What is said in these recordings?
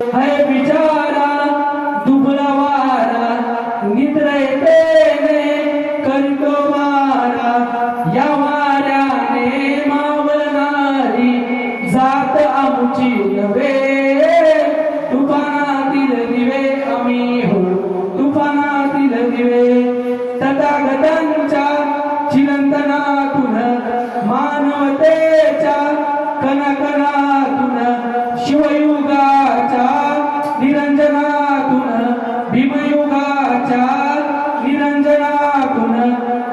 है बिचारा दुबळा वारा निद्रा येते करतो मारा या वाऱ्याने मावळणारी जात आमची नव्हे तुफानातील दिवे आम्ही हो तुफानातील दिवे तथागतांच्या चिरंतनातून मानवतेच्या कणकणातून शिवयुगाच्या निरंजनातून भीमयुगाच्या निरंजनातून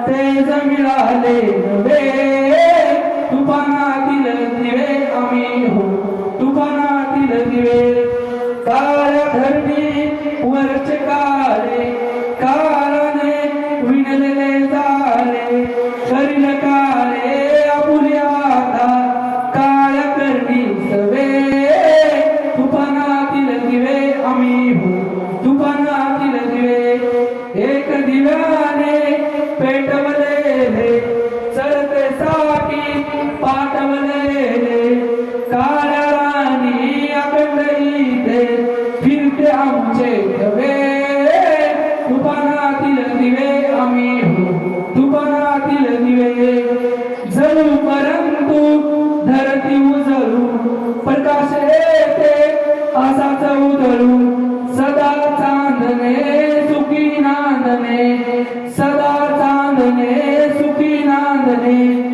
तेज मिळाले नवे तुफानातील दिवे आम्ही हो तुफानातील दिवे काळ्या धरणी वरचे काळे काळाने विणलेले जाळे करील काळे आपुले आता काळ्या करणी सवे तुफानातील दिवे आम्ही हो तुफानातील दिवे एक दिव्याने पेटवलेले चढते साकी पाठवलेले काळ्या राणी अखंड इथे फिरते आमचे धवे तुफानातील दिवे आम्ही हो तुफानातील दिवे जळू परंतु धरती उजळू प्रकाश येते असाच उधळू सदा चांदणे सुखी नांदणे सदा चांदणे सुखी नांदणे